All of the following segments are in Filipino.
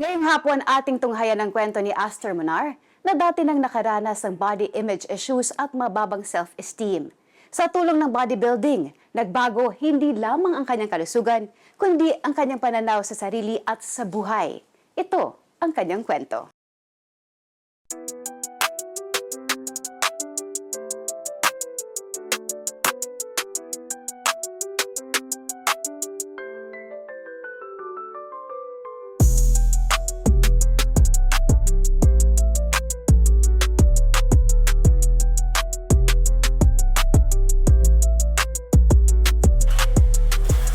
Ngayong hapon ating tunghayan ang kwento ni Aster Monar na dati nang nakaranas ng body image issues at mababang self-esteem. Sa tulong ng bodybuilding, nagbago hindi lamang ang kanyang kalusugan, kundi ang kanyang pananaw sa sarili at sa buhay. Ito ang kanyang kwento.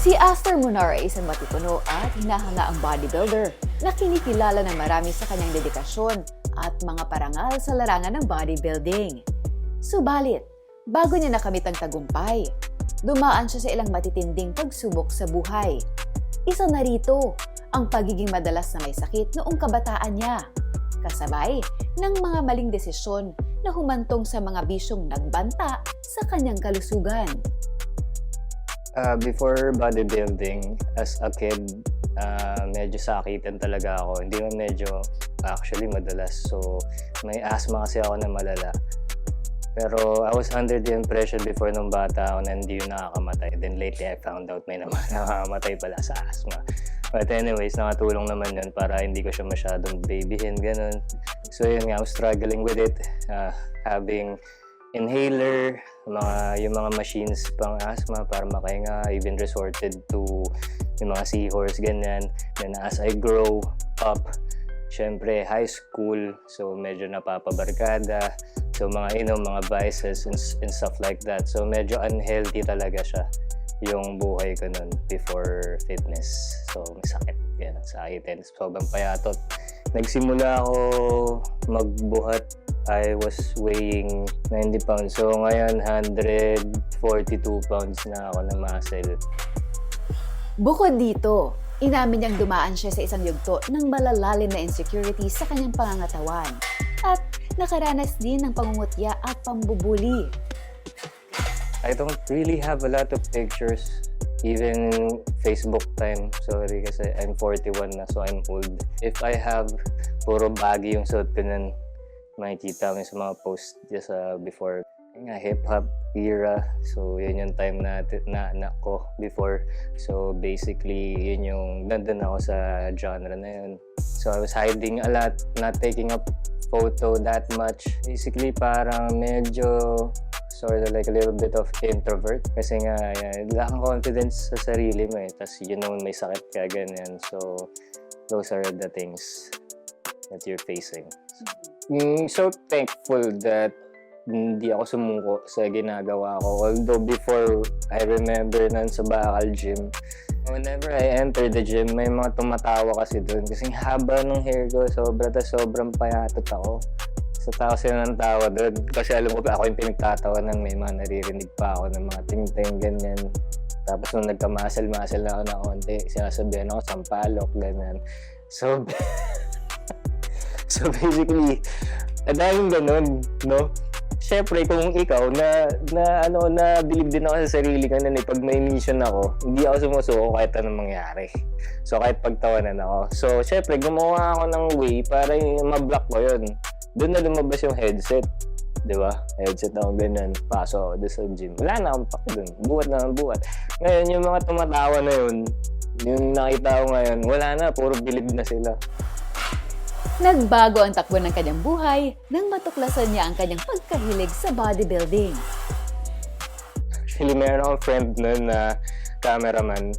Si Aster Monar ay isang matipuno at hinahangaang bodybuilder na kinikilala ng marami sa kanyang dedikasyon at mga parangal sa larangan ng bodybuilding. Subalit, bago niya nakamit ang tagumpay, dumaan siya sa ilang matitinding pagsubok sa buhay. Isa na rito ang pagiging madalas na may sakit noong kabataan niya, kasabay ng mga maling desisyon na humantong sa mga bisyong nagbanta sa kanyang kalusugan. Before bodybuilding, as a kid, medyo sakitan talaga ako. Hindi man medyo, actually madalas. So, may asthma kasi ako na malala. Pero I was under the impression before nung bata ako na hindi yun nakakamatay. Then lately I found out may nakakamatay pala sa asthma. But anyways, nakatulong naman yun para hindi ko siya masyadong babyhin, ganun. So yun nga, I was struggling with it. Having inhaler, yung mga machines pang asthma para makahinga, even resorted to yung mga seahorse, ganyan. Then as I grow up, syempre high school, so medyo napapabarkada. So mga mga vices and stuff like that. So medyo unhealthy talaga siya yung buhay ko nun before fitness. So masakit, yan, sakitin, sobrang payatot. Nagsimula ako magbuhat, I was weighing 90 pounds. So ngayon, 142 pounds na ako na muscle. Bukod dito, inamin niyang dumaan siya sa isang yugto ng malalalim na insecurity sa kanyang pangangatawan at nakaranas din ng pangungutya at pambubuli. I don't really have a lot of pictures, even Facebook time. Sorry kasi I'm 41 na, so I'm old. If I have, puro baggy yung suot ko nun. Makikita mo sa mga post just before nga hip-hop era. So yun yung time na anak ko before. So basically yun yung nandun ako sa genre na yun. So I was hiding a lot, not taking up photo that much. Basically parang medyo sort of like a little bit of introvert. Kasi nga wala kang confidence sa sarili mo eh. Tapos may sakit ka, ganyan. So those are the things that you're facing. So thankful that hindi ako sumuko sa ginagawa ko. Although before, I remember nun sa Bakal Gym, whenever I enter the gym, may mga tumatawa kasi doon. Kasi haba ng hair ko, sobrang payatot ako. So tao sila ng tawa doon. Kasi alam ko pa ako yung pinagtatawanan, may mga naririnig pa ako ng mga ting-ting, ganyan. Tapos nung nagka-muscle na ako na konti, sinasabihan ako, sampalok, ganyan. So basically, dahil ganun, no? Siyempre, kung ikaw na bilib din ako sa sarili ko na pag may mission ako, hindi ako sumusuko kahit anong mangyari. So kahit pagtawanan ako. So siyempre, gumawa ako ng way para ma-block ko yun. Doon na lumabas yung headset. Di ba? Headset ako ganyan. Paso ako doon sa gym. Wala na akong pako doon. Buhat na ng buhat. Ngayon, yung mga tumatawa na yun, yung nakita ko ngayon, wala na. Puro bilib na sila. Nagbago ang takbo ng kanyang buhay nang matuklasan niya ang kanyang pagkahilig sa bodybuilding. Actually, meron akong friend nun na cameraman.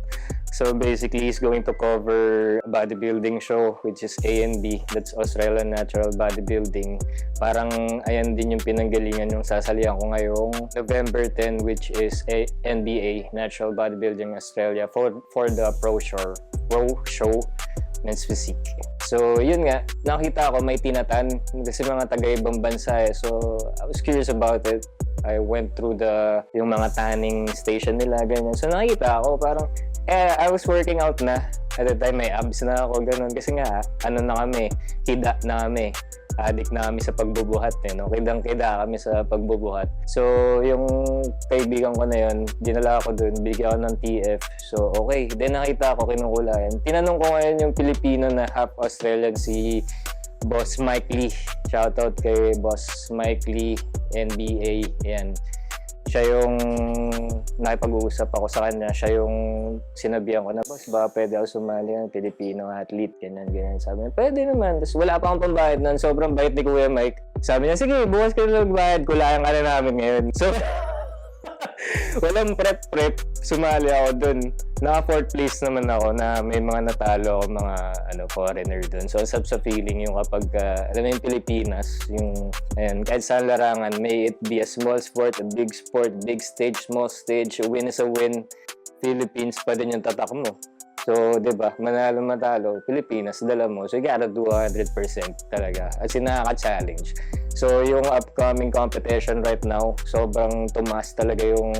So basically, he's going to cover a bodybuilding show, which is ANB. That's Australian Natural Bodybuilding. Parang ayan din yung pinanggalingan yung sasalihan ko ngayong November 10, which is a NBA, Natural Bodybuilding Australia, for the Pro Show Men's Physique. So yun nga, nakita ko may tinatan kasi mga taga-ibang bansa eh. So I was curious about it. I went through yung mga tanning station nila, ganyan. So nakita ako parang, I was working out na. At the time, may abs na ako, ganun. Kasi nga, hida na kami. addict na kami sa pagbubuhat no? Kidang-kida kami sa pagbubuhat. So yung kaibigan ko na yun, dinala ako dun, bigyan ako ng TF. So okay, then nakita ko kinukulayan. Tinanong ko ngayon yung Pilipino na half Australian, si Boss Mike Lee. Shoutout kay Boss Mike Lee, NBA. Yan. Siya yung nakipag-uusap ako sa kanya. Siya yung sinabihan ko na, boss, ba pwede ako sumali ng Filipino athlete, ganyan. Sabi niya, pwede naman. Tapos wala pa akong pambayad nun. Sobrang bait ni Kuya Mike. Sabi niya, sige, bukas ka na magbayad. Kulayang ka na namin ngayon. So, walang prep. Sumali ako dun. Naka 4th place naman ako na may mga natalo ako, mga foreigner dun. So, sa feeling yung kapag, alam mo yung Pilipinas, yung, ayan, kahit saan larangan, may it be a small sport, big stage, small stage, a win is a win. Philippines pa din yung tatak mo. So, di ba, manalo matalo, Pilipinas, dala mo. So, you gotta do 100% talaga. As in, nakaka-challenge. So, yung upcoming competition right now, sobrang tumaas talaga yung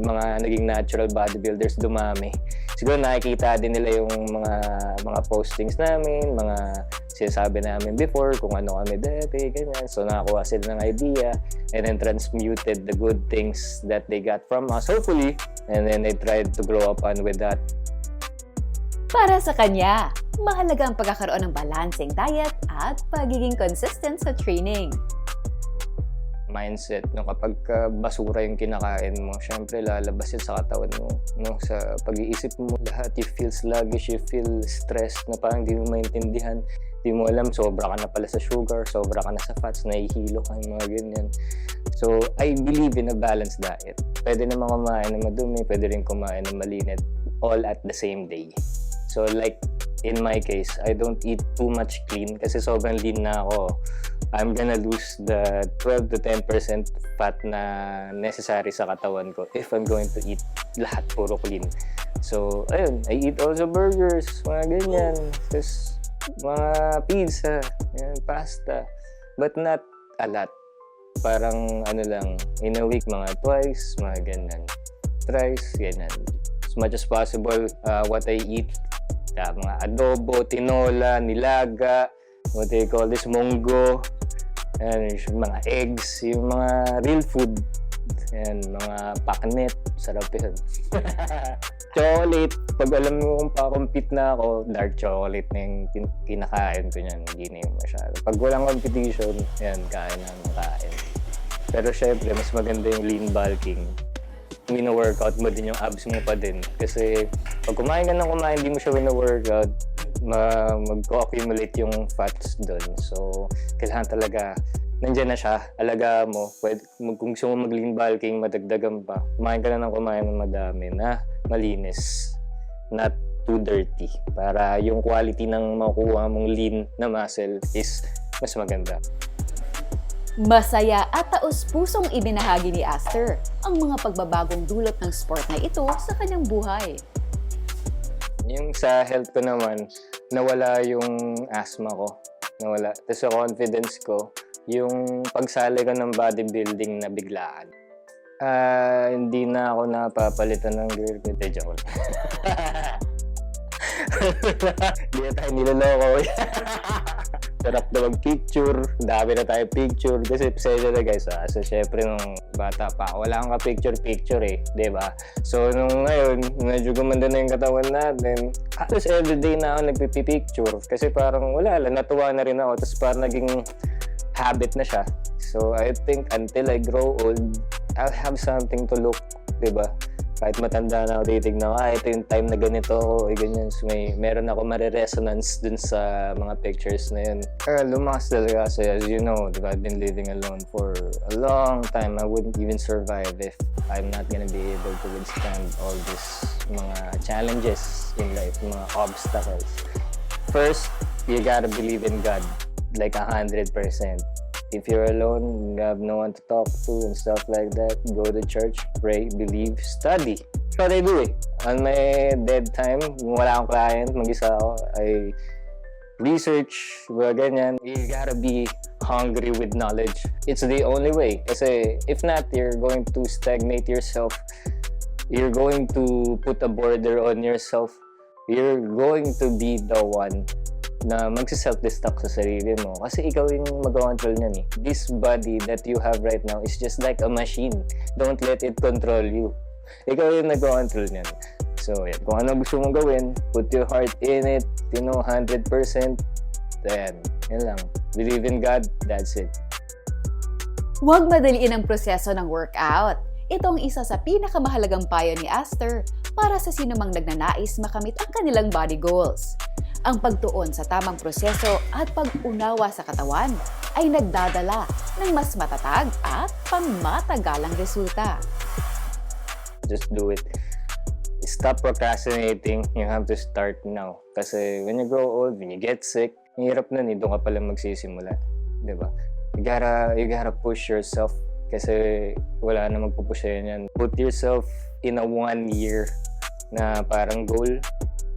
mga naging natural bodybuilders, dumami. Siguro nakikita din nila yung mga postings namin, mga sinasabi namin before, kung ano kami dati, ganyan. So, nakakuha sila ng idea and then transmuted the good things that they got from us, hopefully. And then they tried to grow up on with that. Para sa kanya, mahalaga ang pagkakaroon ng balancing diet at pagiging consistent sa training. Mindset, no, kapag basura yung kinakain mo, syempre lalabas yun sa katawan mo, no, sa pag-iisip mo lahat, you feel sluggish, you feel stressed, na parang di mo maintindihan, di mo alam, sobra ka na pala sa sugar, sobra ka na sa fats, nahihilo ka, mga ganyan. So, I believe in a balanced diet. Pwede naman kumain ng madumi, pwede rin kumain ng malinis, all at the same day. So, like, in my case, I don't eat too much clean kasi sobrang lean na ako. I'm gonna lose the 12 to 10% fat na necessary sa katawan ko if I'm going to eat lahat puro clean. So, ayun, I eat also burgers, mga ganyan. Tapos, mga pizza, yan, pasta. But not a lot. Parang, lang, in a week, mga twice, mga ganyan. Thrice, ganyan. As much as possible, what I eat, mga adobo, tinola, nilaga, what they call this, munggo, and yung mga eggs, yung mga real food, and mga paknet, sarap yun. Chocolate, pag alam mo kung pa-compete na ako, dark chocolate na yung kinakain ko niyan, hindi na yung masyado. Pag walang competition, yan, kain. Pero syempre, mas maganda yung lean bulking. Wino-workout mo din yung abs mo pa din. Kasi pag kumain ka ng kumain, hindi mo siya wino-workout, mag-accumulate yung fats doon. So, kailangan talaga, nandiyan na siya, alaga mo. Pwede, kung gusto mo mag-lean bulking, madagdagan pa. Kumain ka na ng kumain ng madami na malinis. Not too dirty. Para yung quality ng makukuha mong lean na muscle is mas maganda. Masaya at taos-pusong ibinahagi ni Aster ang mga pagbabagong dulot ng sport na ito sa kanyang buhay. Yung sa health ko naman, nawala yung asthma ko. Nawala. Tapos sa confidence ko, yung pagsali ko ng bodybuilding na biglaan. Hindi na ako napapalitan ng girl ko. Joke lang. Hindi na tayo niloloko. Sarap na mag-picture, dami na tayo picture. Kasi pasensya na guys, so syempre nung bata pa, wala kang ka-picture eh, diba? So nung ngayon, medyo gumanda na yung katawan natin, halos everyday na ako nagpipicture. Kasi parang wala lang, natuwa na rin ako. Tapos parang naging habit na siya. So I think until I grow old, I'll have something to look, diba? Kahit matanda na ako, titignan ko, ito yung time na ganito ako, ganyan. So meron ako mare-resonance dun sa mga pictures na yun. Lumakas talaga kasi, as you know, I've been living alone for a long time. I wouldn't even survive if I'm not gonna be able to withstand all these mga challenges in life, mga obstacles. First, you gotta believe in God, like 100%. If you're alone, you have no one to talk to and stuff like that, go to church, pray, believe, study. That's what I do eh. On my dead time, kung wala akong client, mag-isa ako, I research, ganyan. You gotta be hungry with knowledge. It's the only way. Kasi if not, you're going to stagnate yourself. You're going to put a border on yourself. You're going to be the one na magsa-self-destruct sa sarili mo kasi ikaw yung mag-control niyan eh. This body that you have right now is just like a machine. Don't let it control you. Ikaw yung nag-control niyan. So, yan. Kung ano gusto mong gawin, put your heart in it, 100%. Then, yun lang. Believe in God, that's it. Huwag madaliin ang proseso ng workout. Ito ang isa sa pinakamahalagang payo ni Aster para sa sinumang nagnanais makamit ang kanilang body goals. Ang pagtuon sa tamang proseso at pag-unawa sa katawan ay nagdadala ng mas matatag at pangmatagalang resulta. Just do it. Stop procrastinating. You have to start now. Kasi when you grow old, when you get sick, hirap na doon ka pala magsisimula. Diba? You gotta push yourself. Kasi wala na magpupush yan. Put yourself in a 1 year na parang goal.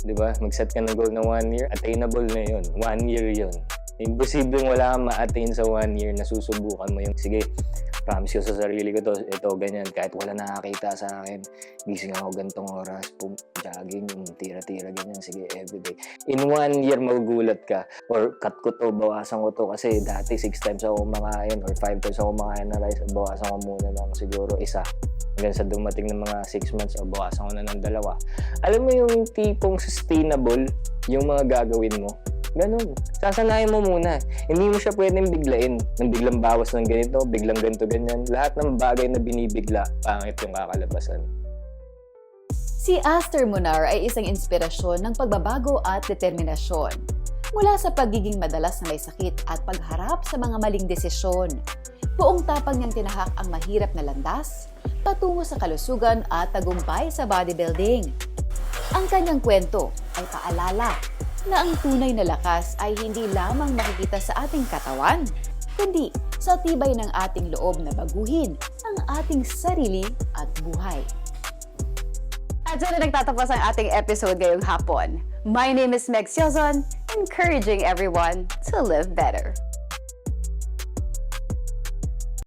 Diba? Mag-set ka ng goal na 1 year. Attainable na yun. 1 year yun. Imposibleng wala kang ma-attain sa 1 year na susubukan mo yung, sige, promise ko sa sarili ko to, ito, ganyan. Kahit wala nakakita sa akin, gising ako gantong oras, jogging, tira-tira, ganyan. Sige, everyday. In 1 year, magugulat ka. Or, cut ko to, bawasan ko to. Kasi dati, 6 times ako kumakain or 5 times ako kumakain na rice. Bawasan ko muna ng siguro isa. Hanggang sa dumating ng mga 6 months, o bawasan ko na ng 2. Alam mo yung tipong sustainable, yung mga gagawin mo. Ganun. Sasanayin mo muna. Hindi mo siya pwedeng biglain. Nang biglang bawas ng ganito, biglang ganito, ganyan. Lahat ng bagay na binibigla, pangit yung kakalabasan. Si Aster Munar ay isang inspirasyon ng pagbabago at determinasyon. Mula sa pagiging madalas na may sakit at pagharap sa mga maling desisyon, buong tapang niyang tinahak ang mahirap na landas patungo sa kalusugan at tagumpay sa bodybuilding. Ang kanyang kwento ay paalala na ang tunay na lakas ay hindi lamang makikita sa ating katawan, kundi sa tibay ng ating loob na baguhin ang ating sarili at buhay. At dyan na nagtatapos ang ating episode ngayong hapon. My name is Meg Siozon, encouraging everyone to live better.